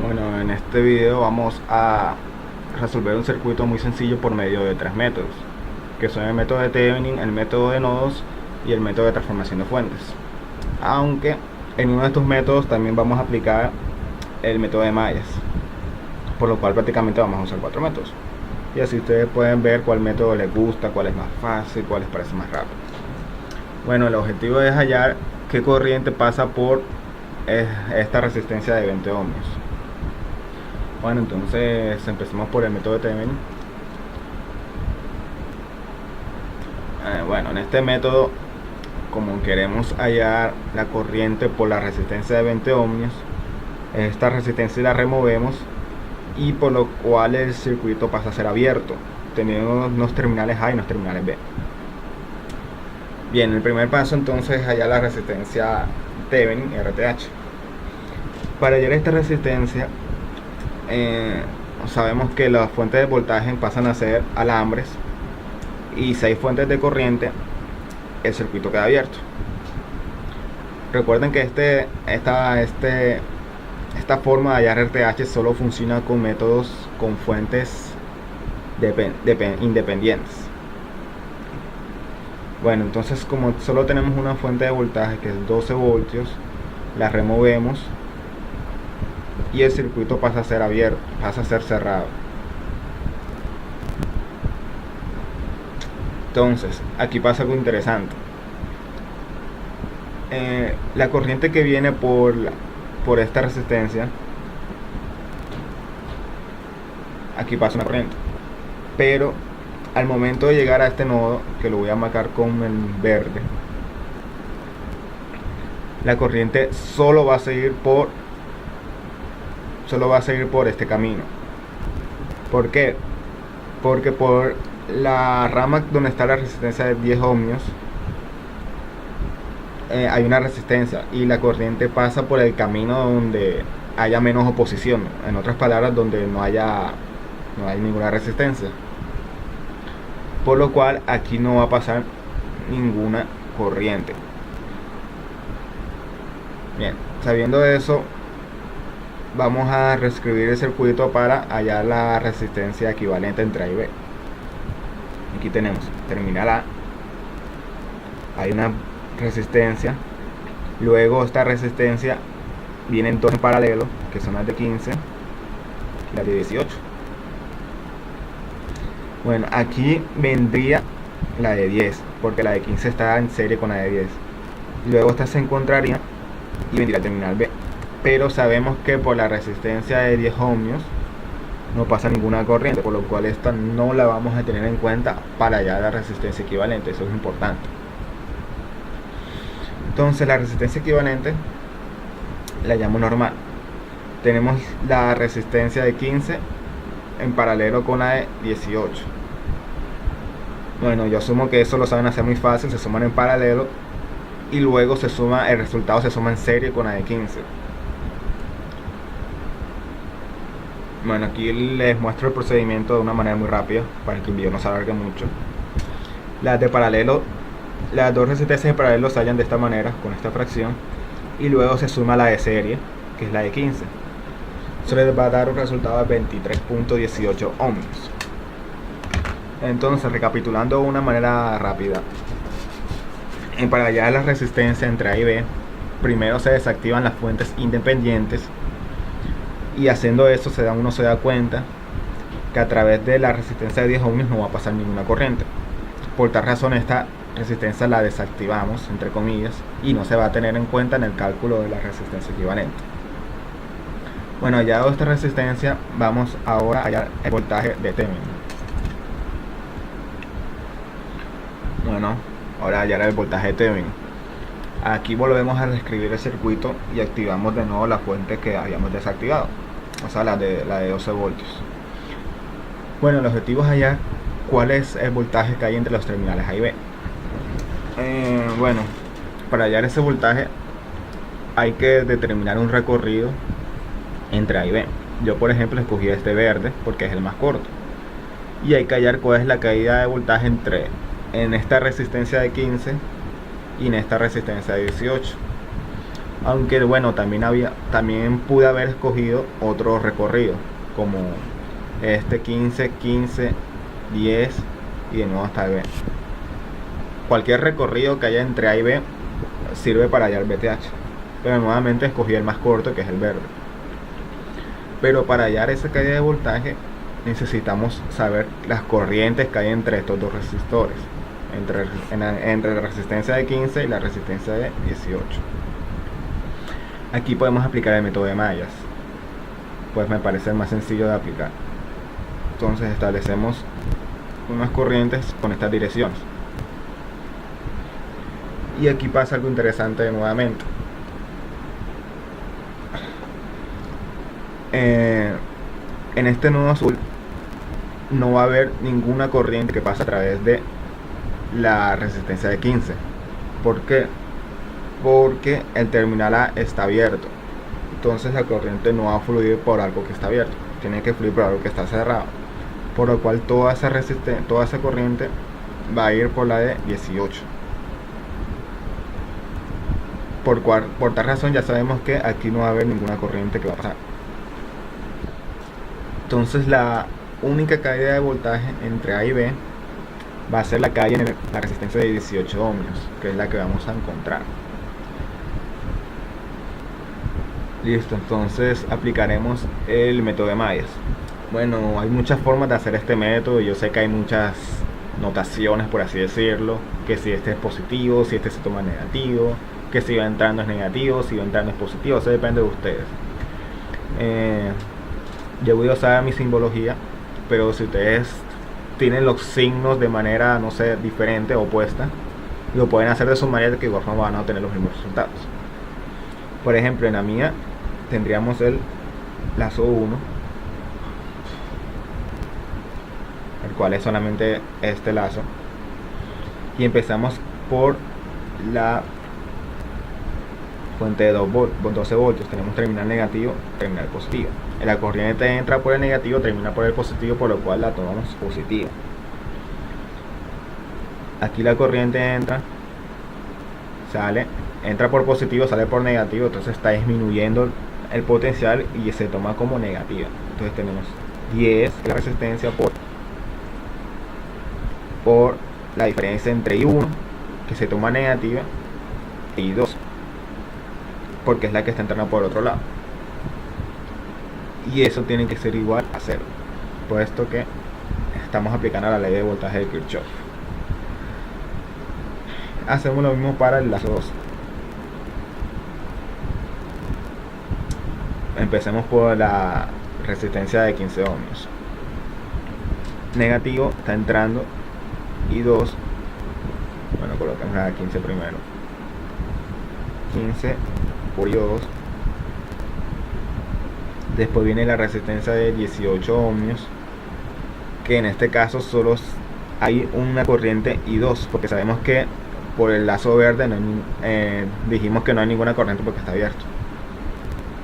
Bueno, en este video vamos a resolver un circuito muy sencillo por medio de tres métodos, que son el método de Thevenin, el método de nodos y el método de transformación de fuentes. Aunque en uno de estos métodos también vamos a aplicar el método de mallas, por lo cual prácticamente vamos a usar cuatro métodos. Y así ustedes pueden ver cuál método les gusta, cuál es más fácil, cuál les parece más rápido. Bueno, el objetivo es hallar qué corriente pasa por esta resistencia de 20 ohmios. Bueno, entonces empecemos por el método de Thevenin. Bueno, en este método, como queremos hallar la corriente por la resistencia de 20 ohmios, esta resistencia la removemos y por lo cual el circuito pasa a ser abierto, teniendo unos terminales A y unos terminales B. Bien, el primer paso entonces es hallar la resistencia Thevenin RTH. Para hallar esta resistencia, sabemos que las fuentes de voltaje pasan a ser alambres y si hay fuentes de corriente, el circuito queda abierto. Recuerden que esta forma de hallar RTH solo funciona con métodos con fuentes independientes. Bueno, entonces como solo tenemos una fuente de voltaje que es 12 voltios, la removemos y el circuito pasa a ser abierto, pasa a ser cerrado. Entonces, aquí pasa algo interesante. La corriente que viene por esta resistencia, aquí pasa una corriente, pero al momento de llegar a este nodo, que lo voy a marcar con el verde, la corriente solo va a seguir por este camino. ¿Por qué? Porque por la rama donde está la resistencia de 10 ohmios hay una resistencia y la corriente pasa por el camino donde haya menos oposición, en otras palabras, donde no hay ninguna resistencia, por lo cual aquí no va a pasar ninguna corriente. Bien, sabiendo eso, vamos a reescribir el circuito para hallar la resistencia equivalente entre A y B. Aquí tenemos terminal A, hay una resistencia, luego esta resistencia viene en torno paralelo, que son las de 15 y las de 18. Bueno, aquí vendría la de 10, porque la de 15 está en serie con la de 10. Luego esta se encontraría y vendría el terminal B. Pero sabemos que por la resistencia de 10 ohmios no pasa ninguna corriente, por lo cual esta no la vamos a tener en cuenta para hallar la resistencia equivalente. Eso es importante. Entonces la resistencia equivalente la llamo normal. Tenemos la resistencia de 15 en paralelo con la de 18. Bueno, yo asumo que eso lo saben hacer muy fácil, se suman en paralelo y luego el resultado se suma en serie con la de 15. Bueno, aquí les muestro el procedimiento de una manera muy rápida para que el video no se alargue mucho. Las dos resistencias de paralelo se hallan de esta manera, con esta fracción, y luego se suma la de serie, que es la de 15. Eso les va a dar un resultado de 23.18 ohmios. Entonces, recapitulando de una manera rápida, para hallar la resistencia entre A y B, primero se desactivan las fuentes independientes y haciendo eso uno se da cuenta que a través de la resistencia de 10 ohmios no va a pasar ninguna corriente. Por tal razón esta resistencia la desactivamos, entre comillas, y no se va a tener en cuenta en el cálculo de la resistencia equivalente. Bueno, hallado esta resistencia, vamos ahora a hallar el voltaje de Thevenin. Bueno, ahora hallar el voltaje de Thevenin. Aquí volvemos a reescribir el circuito y activamos de nuevo la fuente que habíamos desactivado, o sea, la de 12 voltios. Bueno, el objetivo es hallar cuál es el voltaje que hay entre los terminales A y B. Bueno, para hallar ese voltaje hay que determinar un recorrido entre A y B. Yo, por ejemplo, escogí este verde porque es el más corto. Y hay que hallar cuál es la caída de voltaje en esta resistencia de 15 y en esta resistencia de 18. Aunque bueno, también pude haber escogido otro recorrido, como este 15, 15, 10 y de nuevo hasta B. Cualquier recorrido que haya entre A y B sirve para hallar BTH, pero nuevamente escogí el más corto, que es el verde. Pero para hallar esa caída de voltaje necesitamos saber las corrientes que hay entre estos dos resistores, entre la resistencia de 15 y la resistencia de 18. Aquí podemos aplicar el método de mallas, pues me parece el más sencillo de aplicar. Entonces establecemos unas corrientes con estas direcciones. Y aquí pasa algo interesante nuevamente. En este nodo azul no va a haber ninguna corriente que pase a través de la resistencia de 15. ¿Por qué? Porque el terminal A está abierto. Entonces la corriente no va a fluir por algo que está abierto, tiene que fluir por algo que está cerrado. Por lo cual toda esa corriente va a ir por la de 18. Por tal razón ya sabemos que aquí no va a haber ninguna corriente que va a pasar. Entonces la única caída de voltaje entre A y B va a ser la caída en la resistencia de 18 ohmios, que es la que vamos a encontrar. Listo, entonces aplicaremos el método de mallas. Bueno, hay muchas formas de hacer este método. Yo sé que hay muchas notaciones, por así decirlo, que si este es positivo, si este se toma negativo, que si va entrando es negativo, si va entrando es positivo. Eso depende de ustedes. Yo voy a usar mi simbología, pero si ustedes tienen los signos de manera, no sé, diferente, opuesta, lo pueden hacer de su manera, que igual forma van a obtener los mismos resultados. Por ejemplo, en la mía tendríamos el lazo 1, el cual es solamente este lazo, y empezamos por la fuente de 12 voltios. Tenemos terminal negativo, terminal positivo. La corriente entra por el negativo, termina por el positivo, por lo cual la tomamos positiva. Aquí la corriente entra por positivo, sale por negativo, entonces está disminuyendo el potencial y se toma como negativa. Entonces tenemos 10 la resistencia por la diferencia entre I1, que se toma negativa, y I2, porque es la que está entrando por el otro lado. Y eso tiene que ser igual a 0, puesto que estamos aplicando la ley de voltaje de Kirchhoff. Hacemos lo mismo para el lazo 2. Empecemos por la resistencia de 15 ohmios. Negativo está entrando I2. Bueno, colocamos la 15 primero. 15 por I2. Después viene la resistencia de 18 ohmios, que en este caso solo hay una corriente I2, porque sabemos que por el lazo verde dijimos que no hay ninguna corriente porque está abierto.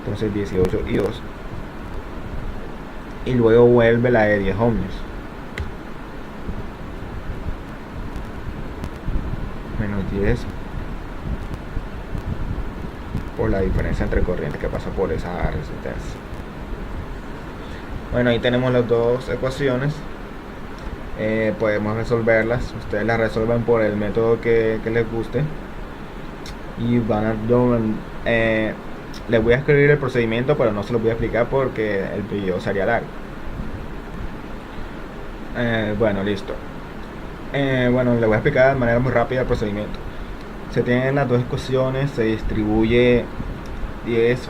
Entonces 18 y 2, y luego vuelve la de 10 ohmios, menos 10 por la diferencia entre corriente que pasa por esa resistencia. Bueno, ahí tenemos las dos ecuaciones. Podemos resolverlas. Ustedes las resuelvan por el método que les guste, y les voy a escribir el procedimiento, pero no se los voy a explicar porque el video sería largo. Bueno, listo. Bueno, les voy a explicar de manera muy rápida el procedimiento. Se tienen las dos ecuaciones, se distribuye 10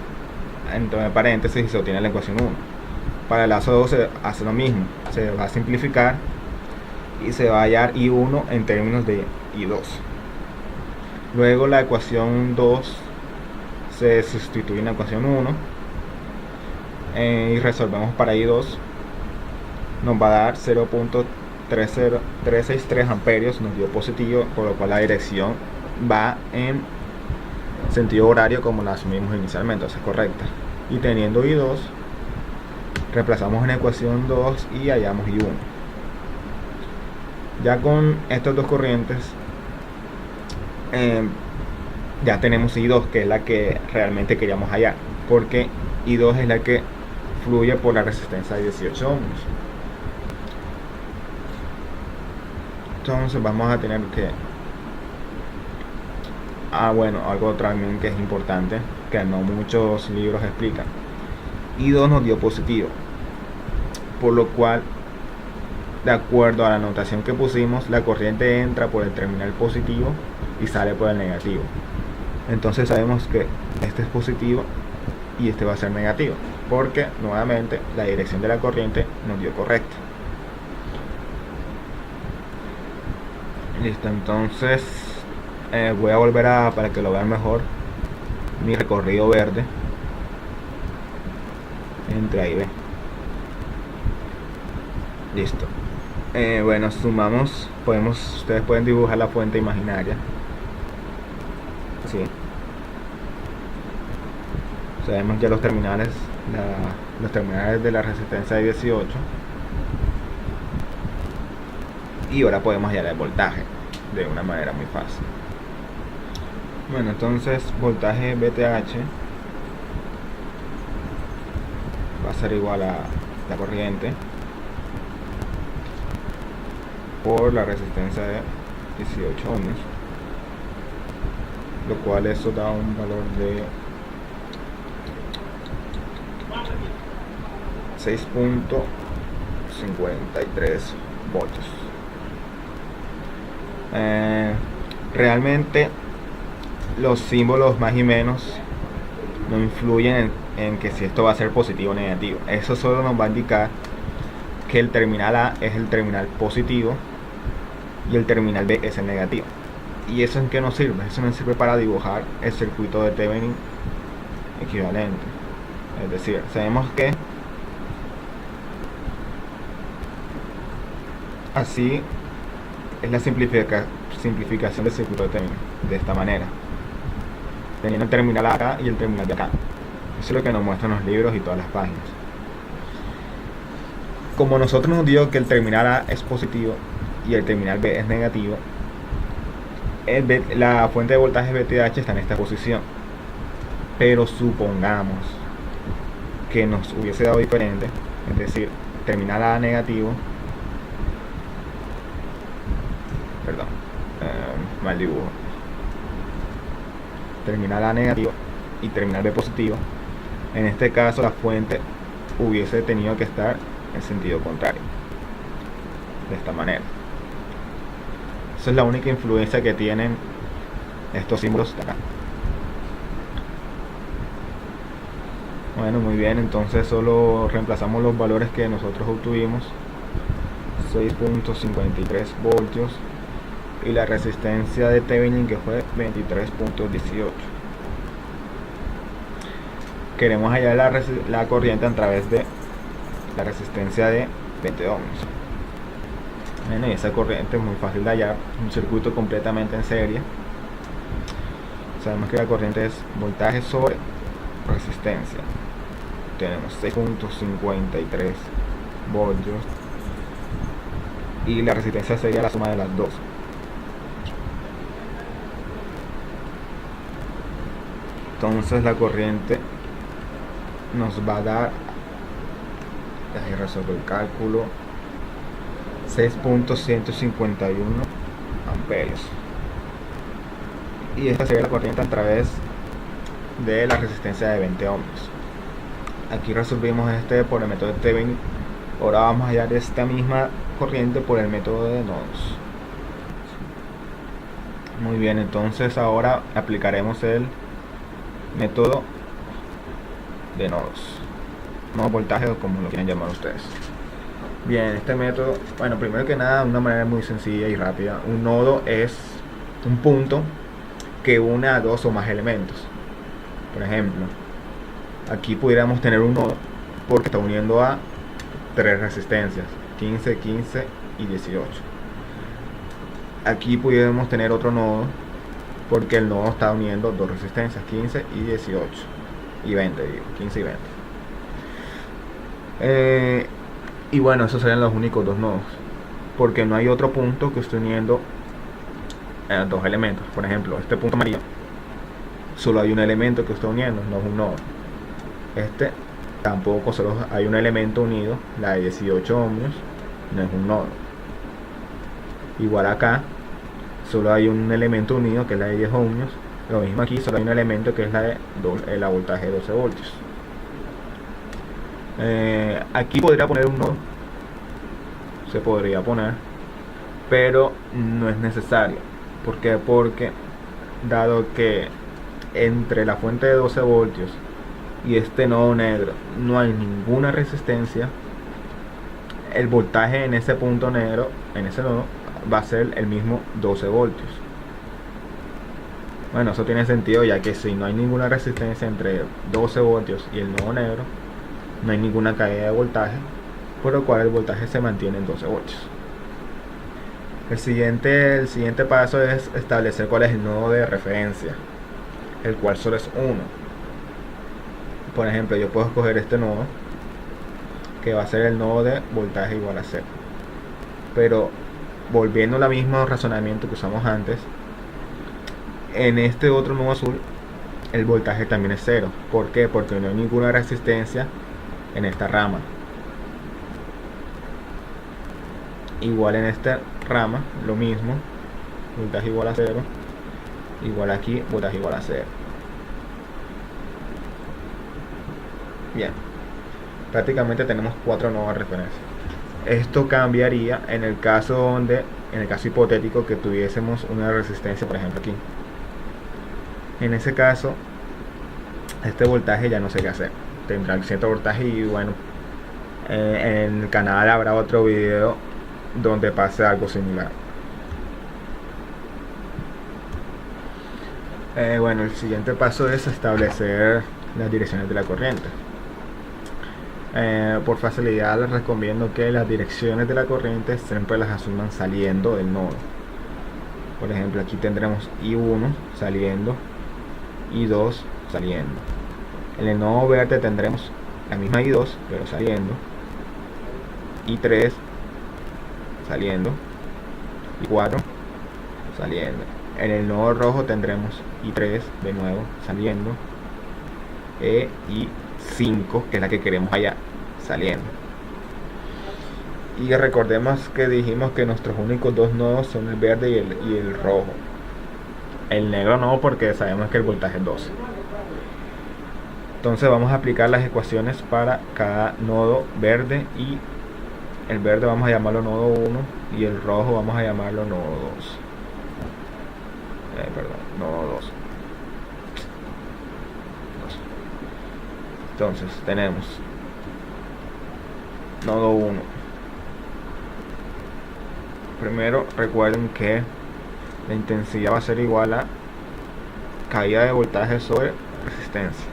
entre paréntesis y se obtiene la ecuación 1. Para el lazo 2 se hace lo mismo, se va a simplificar y se va a hallar I1 en términos de I2. Luego la ecuación 2 se sustituye en la ecuación 1, y resolvemos para I2. Nos va a dar 0.363 amperios, nos dio positivo, por lo cual la dirección va en sentido horario como la asumimos inicialmente, o sea, correcta. Y teniendo I2, reemplazamos en la ecuación 2 y hallamos I1. Ya con estas dos corrientes ya tenemos I2, que es la que realmente queríamos hallar, porque I2 es la que fluye por la resistencia de 18 ohms. Entonces vamos a tener que bueno, algo también que es importante, que no muchos libros explican. I2 nos dio positivo, por lo cual, de acuerdo a la notación que pusimos, la corriente entra por el terminal positivo y sale por el negativo. Entonces sabemos que este es positivo y este va a ser negativo, porque nuevamente la dirección de la corriente nos dio correcta. Listo, entonces voy a volver para que lo vean mejor, mi recorrido verde entre A y B. Listo. Bueno, sumamos, ustedes pueden dibujar la fuente imaginaria. Sí. Sabemos ya los terminales de la resistencia de 18. Y ahora podemos hallar el voltaje de una manera muy fácil. Bueno, entonces voltaje VTH va a ser igual a la corriente por la resistencia de 18 ohms, lo cual eso da un valor de 6.53 voltios. Realmente los símbolos más y menos no influyen en que si esto va a ser positivo o negativo. Eso solo nos va a indicar que el terminal A es el terminal positivo y el terminal B es el negativo. ¿Y eso en qué nos sirve? Eso nos sirve para dibujar el circuito de Thevenin equivalente. Es decir, sabemos que así es la simplificación del circuito de Thevenin, de esta manera, teniendo el terminal acá y el terminal de acá. Eso es lo que nos muestran los libros y todas las páginas. Como nosotros nos dio que el terminal A es positivo y el terminal B es negativo, la fuente de voltaje VTH está en esta posición. Pero supongamos que nos hubiese dado diferente, es decir, terminal A negativo, perdón, mal dibujo, terminal A negativo y terminal B positivo. En este caso la fuente hubiese tenido que estar en sentido contrario, de esta manera. Esa es la única influencia que tienen estos símbolos de acá. Bueno, muy bien, entonces solo reemplazamos los valores que nosotros obtuvimos: 6.53 voltios y la resistencia de Thevenin, que fue 23.18. Queremos hallar la corriente a través de la resistencia de 20 ohms. Bueno, y esa corriente es muy fácil de hallar, un circuito completamente en serie. Sabemos que la corriente es voltaje sobre resistencia. Tenemos 6.53 voltios y la resistencia sería la suma de las dos. Entonces la corriente nos va a dar, ahí resuelvo el cálculo, 6.151 amperios. Y esta sería la corriente a través de la resistencia de 20 ohms. Aquí resolvimos por el método de Thevenin. Ahora vamos a hallar esta misma corriente por el método de nodos. Muy bien, entonces ahora aplicaremos el método de nodos, voltaje, o como lo quieran llamar ustedes. Bien, este método, bueno, primero que nada, de una manera muy sencilla y rápida, un nodo es un punto que une a dos o más elementos. Por ejemplo, aquí pudiéramos tener un nodo porque está uniendo a tres resistencias, 15, 15 y 18. Aquí pudiéramos tener otro nodo porque el nodo está uniendo dos resistencias, 15 y 18 y 20, digo, 15 y 20. Y bueno, esos serían los únicos dos nodos, porque no hay otro punto que esté uniendo dos elementos. Por ejemplo, este punto amarillo solo hay un elemento que está uniendo, no es un nodo. Este tampoco, solo hay un elemento unido, la de 18 ohmios, no es un nodo. Igual acá, solo hay un elemento unido que es la de 10 ohmios. Lo mismo aquí, solo hay un elemento que es la de la voltaje de 12 voltios. Aquí podría poner un nodo, se podría poner, pero no es necesario. ¿Por qué? Porque dado que entre la fuente de 12 voltios y este nodo negro no hay ninguna resistencia, el voltaje en ese punto negro, en ese nodo, va a ser el mismo 12 voltios. Bueno, eso tiene sentido, ya que si no hay ninguna resistencia entre 12 voltios y el nodo negro, no hay ninguna caída de voltaje, por lo cual el voltaje se mantiene en 12 voltios. El siguiente paso es establecer cuál es el nodo de referencia, el cual solo es uno. Por ejemplo, yo puedo escoger este nodo, que va a ser el nodo de voltaje igual a 0. Pero volviendo al mismo razonamiento que usamos antes, en este otro nodo azul el voltaje también es 0. ¿Por qué? Porque no hay ninguna resistencia en esta rama. Igual en esta rama, lo mismo, voltaje igual a 0. Igual aquí, voltaje igual a 0. Bien, prácticamente tenemos 4 nodos de referencia. Esto cambiaría en el caso hipotético que tuviésemos una resistencia, por ejemplo aquí. En ese caso, este voltaje ya no sé qué hacer. Tendrá el cierto voltaje y bueno, en el canal habrá otro video donde pase algo similar. Bueno, el siguiente paso es establecer las direcciones de la corriente. Por facilidad les recomiendo que las direcciones de la corriente siempre las asuman saliendo del nodo. Por ejemplo, aquí tendremos I1 saliendo, I2 saliendo. En el nodo verde tendremos la misma I2 pero saliendo, I3 saliendo, I4 saliendo. En el nodo rojo tendremos I3 de nuevo saliendo, I5, que es la que queremos allá, saliendo. Y recordemos que dijimos que nuestros únicos dos nodos son el verde y el rojo. El negro no, porque sabemos que el voltaje es 12. Entonces vamos a aplicar las ecuaciones para cada nodo verde, y el verde vamos a llamarlo nodo 1 y el rojo vamos a llamarlo nodo 2. Nodo 2. Entonces tenemos nodo 1. Primero recuerden que la intensidad va a ser igual a caída de voltaje sobre resistencia.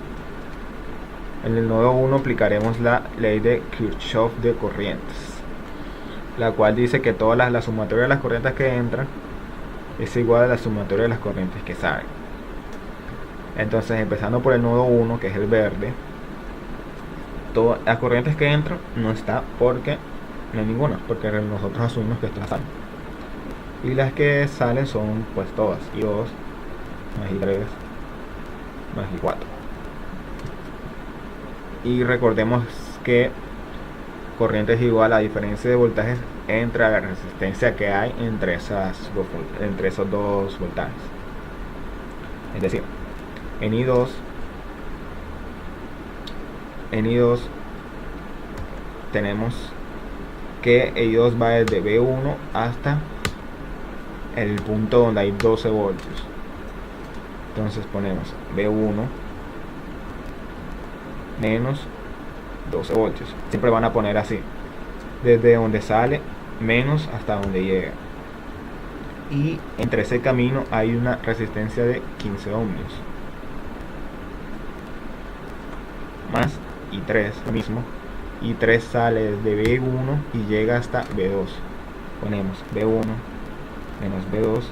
En el nodo 1 aplicaremos la ley de Kirchhoff de corrientes, la cual dice que toda la sumatoria de las corrientes que entran es igual a la sumatoria de las corrientes que salen. Entonces, empezando por el nodo 1, que es el verde, todas las corrientes que entran no está porque no hay ninguna, porque nosotros asumimos que estas salen. Y las que salen son pues todas, I2 más I3 más I4. Y recordemos que corriente es igual a la diferencia de voltajes entre la resistencia que hay entre esos dos voltajes. Es decir, en I2 tenemos que I2 va desde B1 hasta el punto donde hay 12 voltios. Entonces ponemos B1 menos 12 voltios. Siempre van a poner así, desde donde sale menos hasta donde llega. Y entre ese camino hay una resistencia de 15 ohmios. Más I3, lo mismo. I3 sale desde B1 y llega hasta B2. Ponemos B1 menos B2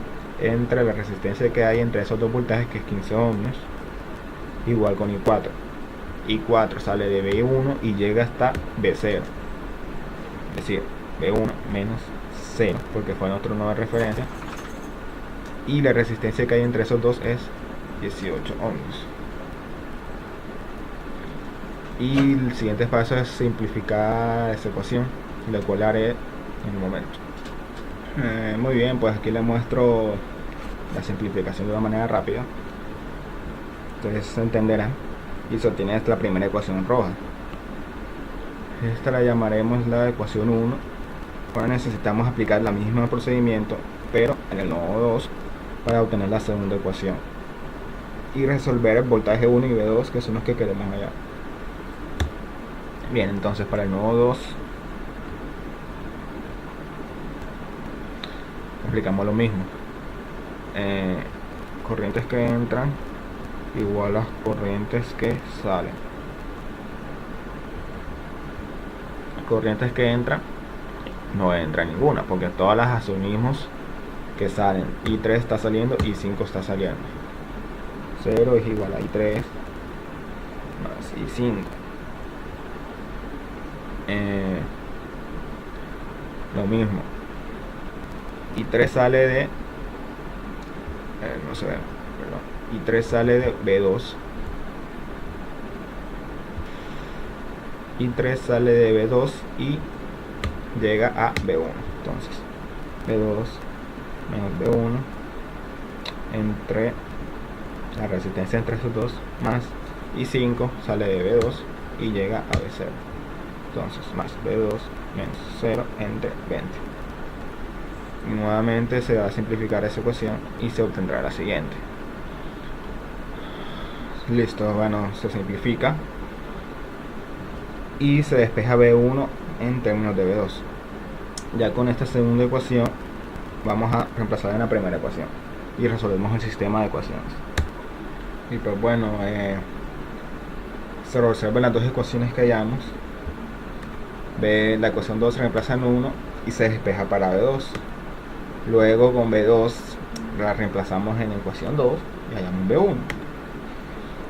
entre la resistencia que hay entre esos dos voltajes, que es 15 ohmios, igual con I4. I4 sale de B1 y llega hasta B0, es decir, B1 menos 0, porque fue nuestro nodo de referencia, y la resistencia que hay entre esos dos es 18 ohms. Y el siguiente paso es simplificar esa ecuación, la cual haré en un momento. Muy bien, pues aquí les muestro la simplificación de una manera rápida. Entonces se entenderá. Y se obtiene la primera ecuación roja. Esta la llamaremos la ecuación 1. Ahora necesitamos aplicar el mismo procedimiento, pero en el nodo 2, para obtener la segunda ecuación. Y resolver el voltaje 1 y V2, que son los que queremos hallar. Bien, entonces para el nodo 2 aplicamos lo mismo. Corrientes que entran igual a las corrientes que salen. Corrientes que entran, no entra ninguna, porque todas las asumimos que salen. I3 está saliendo, I5 está saliendo. 0 es igual a I3 más I5. Lo mismo, I3 sale de no sé, perdón, I3 sale de B2, I3 sale de B2 y llega a B1. Entonces B2 menos B1 entre la resistencia entre esos dos, más I5 sale de B2 y llega a B0. Entonces más B2 menos 0 entre 20. Y nuevamente se va a simplificar esa ecuación y se obtendrá la siguiente. Listo, bueno, se simplifica y se despeja B1 en términos de B2. Ya con esta segunda ecuación vamos a reemplazar en la primera ecuación y resolvemos el sistema de ecuaciones. Y pues bueno, se observan las dos ecuaciones que hallamos. La ecuación 2 se reemplaza en 1 y se despeja para B2. Luego con B2 la reemplazamos en ecuación 2 y hallamos B1.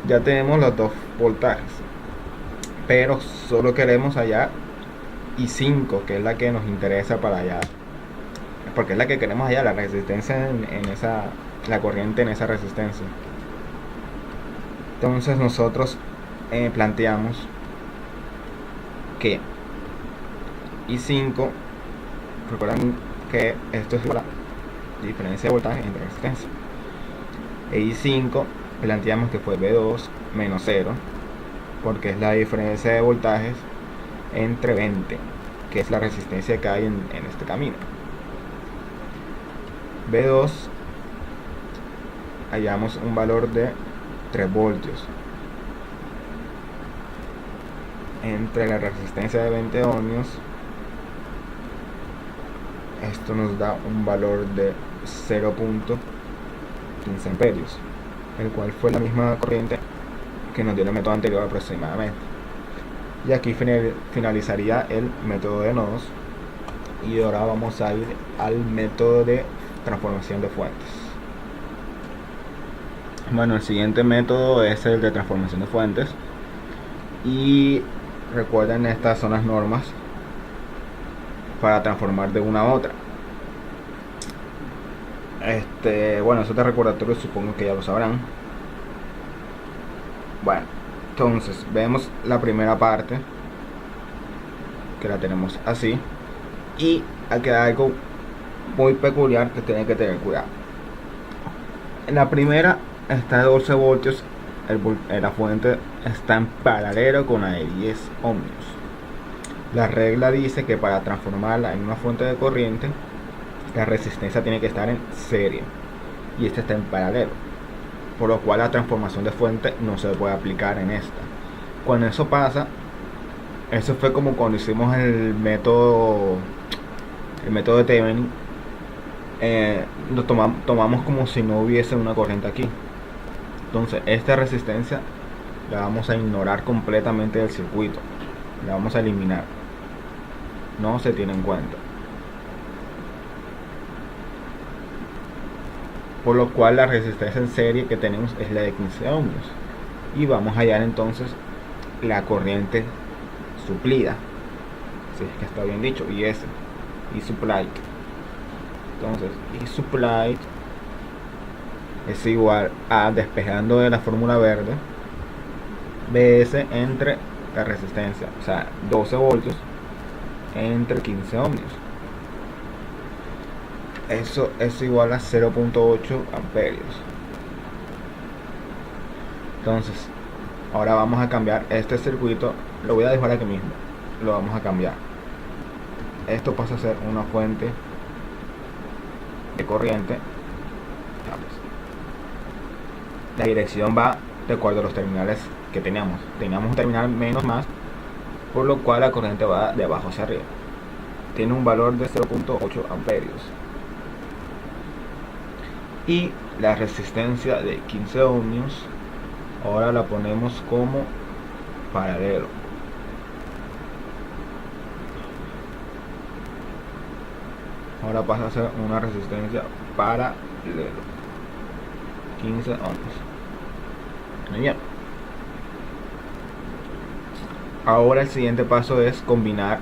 Ya tenemos los dos voltajes, pero solo queremos hallar I5, que es la que nos interesa para hallar, porque es la que queremos hallar, la resistencia en esa, la corriente en esa resistencia. Entonces nosotros planteamos que I5, recuerden que esto es la diferencia de voltaje entre resistencia, e I5 planteamos que fue B2 menos 0, porque es la diferencia de voltajes entre 20, que es la resistencia que hay en este camino. B2 hallamos un valor de 3 voltios entre la resistencia de 20 ohmios. Esto nos da un valor de 0.15 amperios, el cual fue la misma corriente que nos dio el método anterior aproximadamente. Y aquí finalizaría el método de nodos, y ahora vamos a ir al método de transformación de fuentes. Bueno, el siguiente método es el de transformación de fuentes, y recuerden, estas son las normas para transformar de una a otra. Bueno, eso de recordatorio supongo que ya lo sabrán. Bueno, entonces vemos la primera parte, que la tenemos así, y aquí hay algo muy peculiar que tienen que tener cuidado. En la primera está de 12 voltios, la fuente está en paralelo con la de 10 ohmios. La regla dice que para transformarla en una fuente de corriente, la resistencia tiene que estar en serie, y esta está en paralelo, por lo cual la transformación de fuente no se puede aplicar en esta. Cuando eso pasa, eso fue como cuando hicimos el método de Thevenin. Lo tomamos como si no hubiese una corriente aquí. Entonces esta resistencia la vamos a ignorar completamente del circuito, la vamos a eliminar, no se tiene en cuenta, por lo cual la resistencia en serie que tenemos es la de 15 ohmios, y vamos a hallar entonces la corriente suplida, si es que está bien dicho, y supplied. Entonces I supplied es igual a, despejando de la fórmula verde, Vs entre la resistencia, o sea, 12 voltios entre 15 ohmios. Eso es igual a 0.8 amperios. Entonces, ahora vamos a cambiar este circuito. Lo voy a dejar aquí mismo. Lo vamos a cambiar. Esto pasa a ser una fuente de corriente. La dirección va de acuerdo a los terminales que teníamos. Teníamos un terminal menos más, por lo cual la corriente va de abajo hacia arriba. Tiene un valor de 0.8 amperios. Y la resistencia de 15 ohmios ahora la ponemos como paralelo. Ahora pasa a ser una resistencia paralelo, 15 ohmios. Muy bien. Ahora el siguiente paso es combinar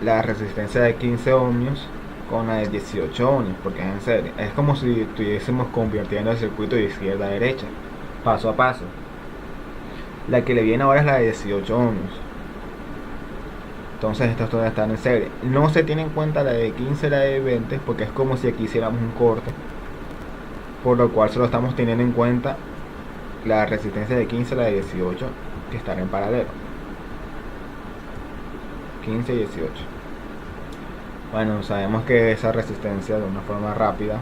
la resistencia de 15 ohmios con la de 18 ohmios, porque es en serie. Es como si estuviésemos convirtiendo el circuito de izquierda a derecha, paso a paso. La que le viene ahora es la de 18 ohmios. Entonces estas todas están en serie. No se tiene en cuenta la de 15 y la de 20, porque es como si aquí hiciéramos un corte, por lo cual solo estamos teniendo en cuenta la resistencia de 15 y la de 18, que están en paralelo. 15 y 18. Bueno, sabemos que esa resistencia, de una forma rápida,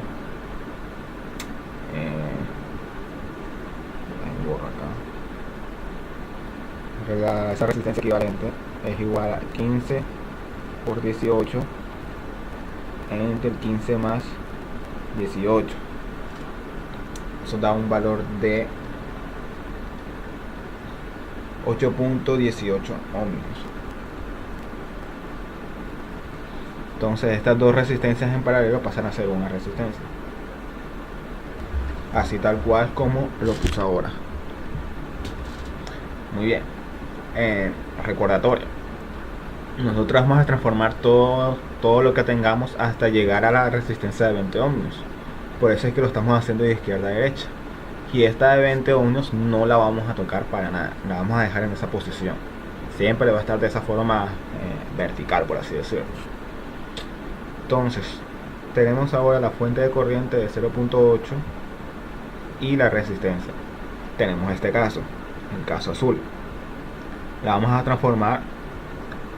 esa resistencia equivalente es igual a 15 por 18 entre el 15 más 18. Eso da un valor de 8.18 ohmios. Entonces estas dos resistencias en paralelo pasan a ser una resistencia, así tal cual como lo puse ahora. Muy bien. Recordatorio: nosotros vamos a transformar todo lo que tengamos hasta llegar a la resistencia de 20 ohmios. Por eso es que lo estamos haciendo de izquierda a derecha. Y esta de 20 ohmios no la vamos a tocar para nada, la vamos a dejar en esa posición. Siempre va a estar de esa forma vertical, por así decirlo. Entonces, tenemos ahora la fuente de corriente de 0.8 y la resistencia. Tenemos este caso, el caso azul. La vamos a transformar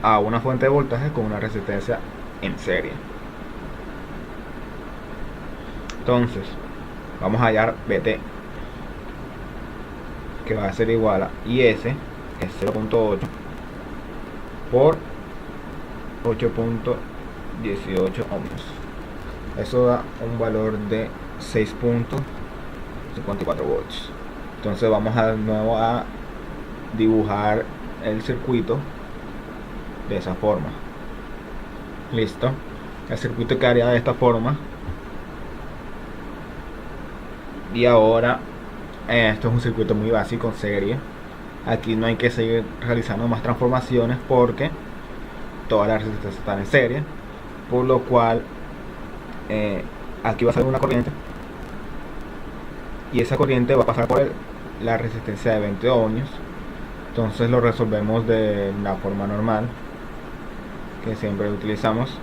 a una fuente de voltaje con una resistencia en serie. Entonces, vamos a hallar Vt, que va a ser igual a IS, que es 0.8 por 8.18 ohmios. Eso da un valor de 6.54 volts. Entonces vamos de nuevo a dibujar el circuito de esa forma. Listo. El circuito quedaría de esta forma. Y ahora esto es un circuito muy básico en serie. Aquí no hay que seguir realizando más transformaciones porque todas las resistencias están en serie, por lo cual aquí va a salir una corriente y esa corriente va a pasar por la resistencia de 20 ohmios. Entonces lo resolvemos de la forma normal que siempre utilizamos,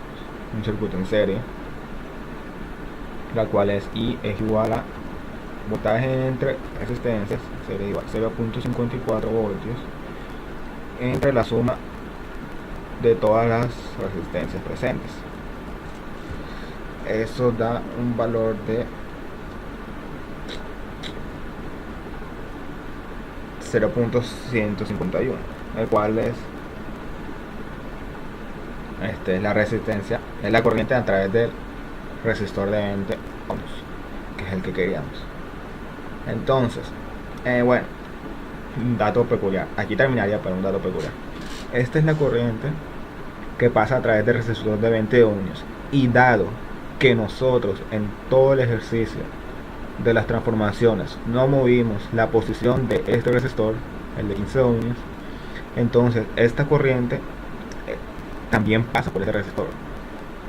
un circuito en serie, la cual es I es igual a voltaje entre resistencias, sería igual a 0.54 voltios entre la suma de todas las resistencias presentes. Eso da un valor de 0.151, el cual es la resistencia, es la corriente a través del resistor de 20 ohmios, que es el que queríamos. Entonces, bueno, un dato peculiar, aquí terminaría, pero un dato peculiar: esta es la corriente que pasa a través del resistor de 20 ohmios, y dado que nosotros en todo el ejercicio de las transformaciones no movimos la posición de este resistor, el de 15 ohmios, entonces esta corriente también pasa por este resistor,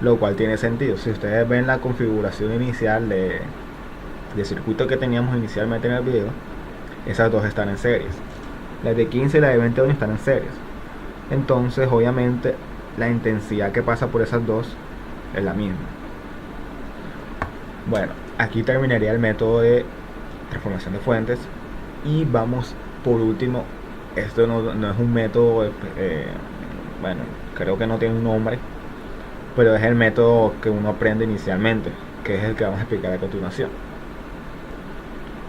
lo cual tiene sentido. Si ustedes ven la configuración inicial de del circuito que teníamos inicialmente en el video, esas dos están en series. Las de 15 y la de 20 ohmios están en series. Entonces obviamente la intensidad que pasa por esas dos es la misma. Bueno, aquí terminaría el método de transformación de fuentes. Y vamos por último, esto no es un método, bueno, creo que no tiene un nombre, pero es el método que uno aprende inicialmente, que es el que vamos a explicar a continuación.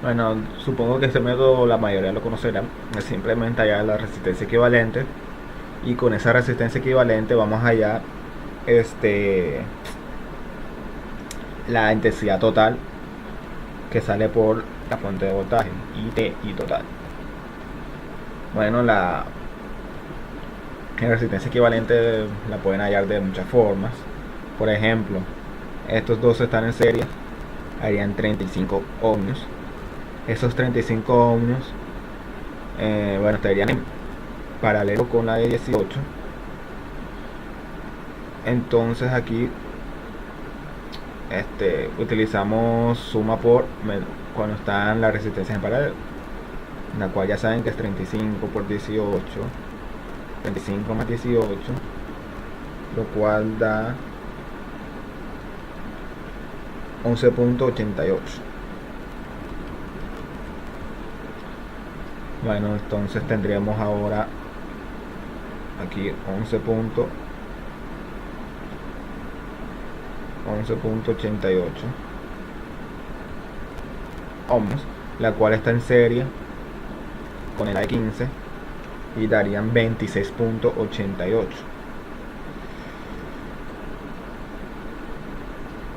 Bueno, supongo que este método la mayoría lo conocerán. Es simplemente hallar la resistencia equivalente, y con esa resistencia equivalente vamos a hallar la intensidad total que sale por la fuente de voltaje, ITI total. Bueno, la resistencia equivalente la pueden hallar de muchas formas. Por ejemplo, estos dos están en serie, harían 35 ohmios. Esos 35 ohmios, bueno, estarían en paralelo con la de 18. Entonces aquí utilizamos suma por cuando están las resistencias en paralelo, la cual ya saben que es 35 por 18, 35 más 18, lo cual da 11.88. Bueno, entonces tendríamos ahora aquí 11.88 ohmios, la cual está en serie con el A15 y darían 26.88.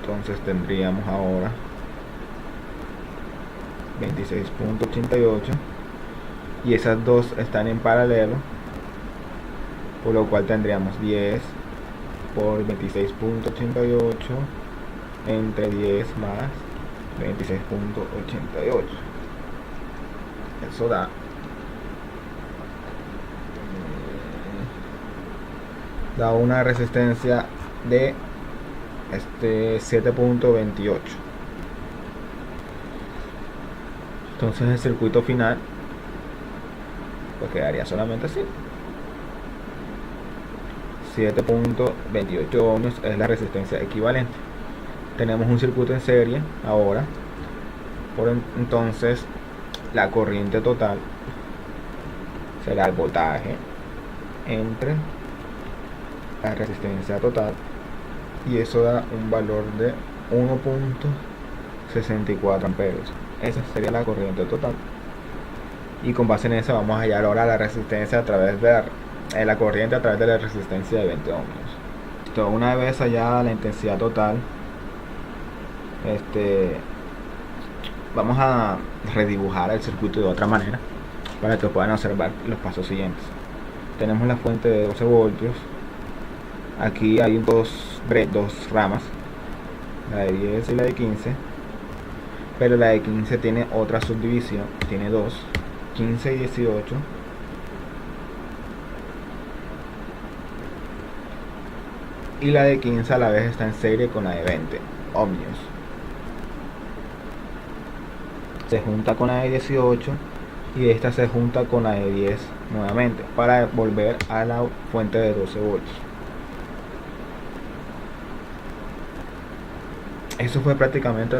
Entonces tendríamos ahora 26.88 y esas dos están en paralelo, por lo cual tendríamos 10 por 26.88 entre 10 más 26.88. Eso da una resistencia de 7.28. Entonces el circuito final pues quedaría solamente así. 7.28 ohmios es la resistencia equivalente. Tenemos un circuito en serie ahora. Entonces la corriente total será el voltaje entre la resistencia total, y eso da un valor de 1.64 amperios. Esa sería la corriente total, y con base en eso vamos a hallar ahora la resistencia a través de la corriente a través de la resistencia de 20 ohmios. Entonces, una vez hallada la intensidad total, vamos a redibujar el circuito de otra manera para que puedan observar los pasos siguientes. Tenemos la fuente de 12 voltios. Aquí hay dos ramas, la de 10 y la de 15, pero la de 15 tiene otra subdivisión, tiene dos, 15 y 18. Y la de 15 a la vez está en serie con la de 20 ohmios. Se junta con la de 18 y esta se junta con la de 10 nuevamente para volver a la fuente de 12 voltios. Eso fue prácticamente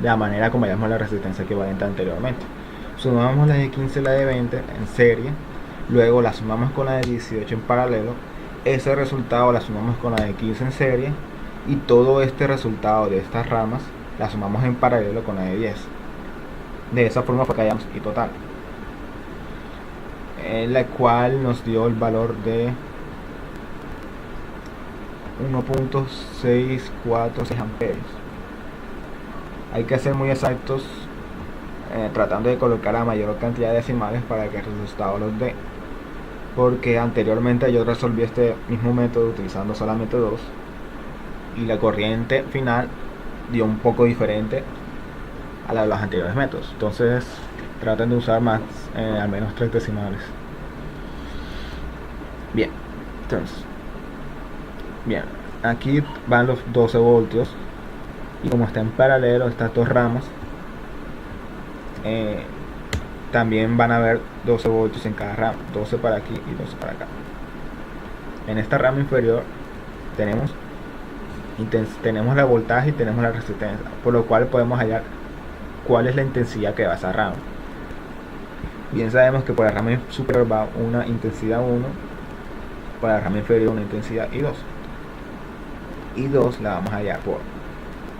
la manera como hallamos la resistencia equivalente anteriormente. Sumamos la de 15 y la de 20 en serie, luego la sumamos con la de 18 en paralelo. Ese resultado la sumamos con la de 15 en serie, y todo este resultado de estas ramas la sumamos en paralelo con la de 10. De esa forma fue que hallamos I total, la cual nos dio el valor de 1.646 amperios. Hay que ser muy exactos, tratando de colocar la mayor cantidad de decimales para que el resultado los dé, porque anteriormente yo resolví este mismo método utilizando solamente 2 y la corriente final dio un poco diferente a la de los anteriores métodos. Entonces traten de usar más, al menos 3 decimales. Bien, entonces aquí van los 12 voltios, y como está en paralelo estas dos ramas, eh, también van a haber 12 voltios en cada rama, 12 para aquí y 12 para acá. En esta rama inferior tenemos la voltaje y tenemos la resistencia, por lo cual podemos hallar cuál es la intensidad que va a esa rama. Bien sabemos que por la rama superior va una intensidad 1, por la rama inferior una intensidad I2. I2 la vamos a hallar por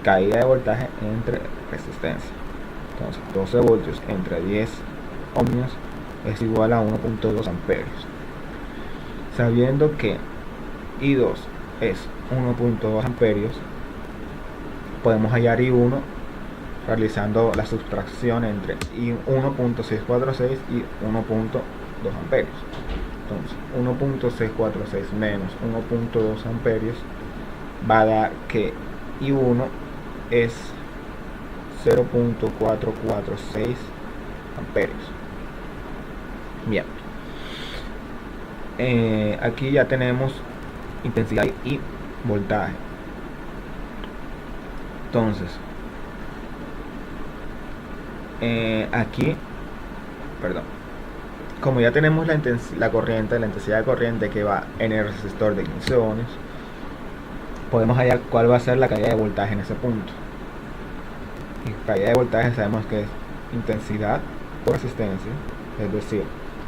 caída de voltaje entre resistencia. Entonces 12 voltios entre 10 ohmios es igual a 1.2 amperios. Sabiendo que I2 es 1.2 amperios, podemos hallar I1 realizando la sustracción entre 1.646 y 1.2 amperios. Entonces 1.646 menos 1.2 amperios va a dar que I1 es 0.446 amperios. Bien, aquí ya tenemos intensidad y voltaje. Entonces aquí, perdón, como ya tenemos la intensidad de corriente que va en el resistor de 15 ohmios, podemos hallar cuál va a ser la caída de voltaje en ese punto. Y caída de voltaje sabemos que es intensidad por resistencia, es decir,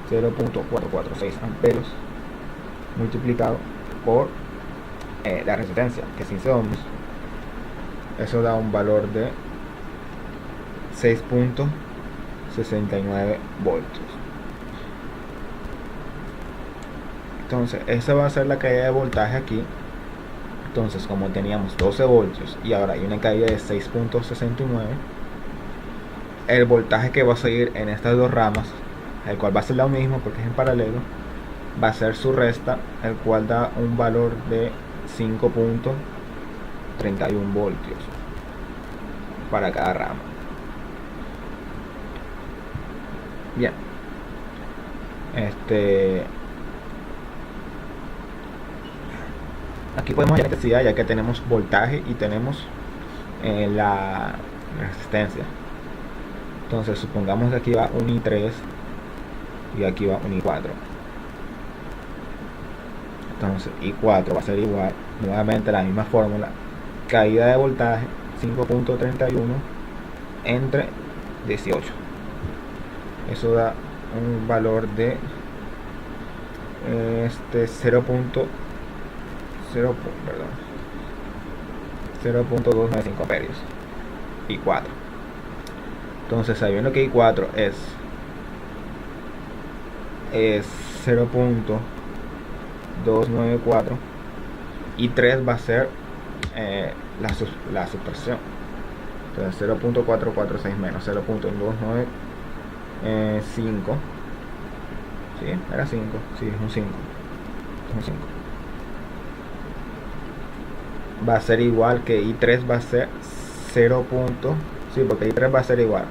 0.446 amperios multiplicado por la resistencia, que es 15 ohmios. Eso da un valor de 6.69 voltios. Entonces esa va a ser la caída de voltaje aquí. Entonces, como teníamos 12 voltios y ahora hay una caída de 6.69, el voltaje que va a seguir en estas dos ramas, el cual va a ser lo mismo porque es en paralelo, va a ser su resta, el cual da un valor de 5.31 voltios para cada rama. Bien, aquí podemos hallar la intensidad, ya que tenemos voltaje y tenemos la resistencia. Entonces supongamos que aquí va un I3 y aquí va un I4. Entonces I4 va a ser igual, nuevamente la misma fórmula, caída de voltaje 5.31 entre 18. Eso da un valor de 0.295 amperios. I4. Entonces, sabiendo que I4 es 0.294, I3 va a ser la sustracción. Entonces 0.446 menos 0.295, ¿sí? Era 5, sí, es un 5. Es un 5. Va a ser igual que I3 va a ser 0. Sí, porque I3 va a ser igual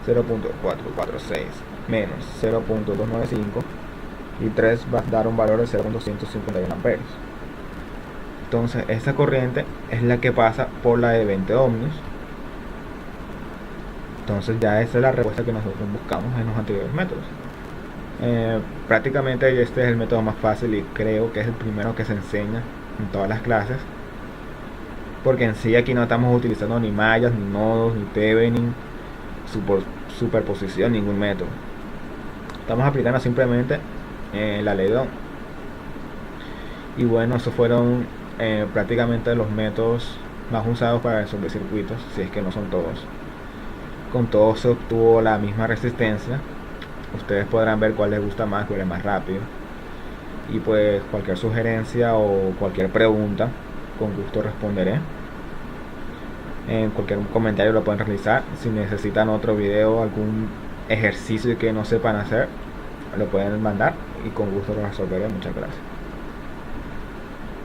0.446 menos 0.295, I3 va a dar un valor de 0.151 amperios. Entonces esa corriente es la que pasa por la de 20 ohmios. Entonces ya esa es la respuesta que nosotros buscamos en los anteriores métodos. Prácticamente este es el método más fácil y creo que es el primero que se enseña en todas las clases, porque en sí aquí no estamos utilizando ni mallas, ni nodos, ni Thevenin, superposición, ningún método. Estamos aplicando simplemente la ley de Ohm. Y bueno, esos fueron prácticamente los métodos más usados para resolver circuitos, si es que no son todos. Con todos se obtuvo la misma resistencia. Ustedes podrán ver cuál les gusta más, cuál es más rápido. Y pues cualquier sugerencia o cualquier pregunta, con gusto responderé. En cualquier comentario lo pueden realizar. Si necesitan otro video, algún ejercicio que no sepan hacer, lo pueden mandar y con gusto lo resolveré. Muchas gracias.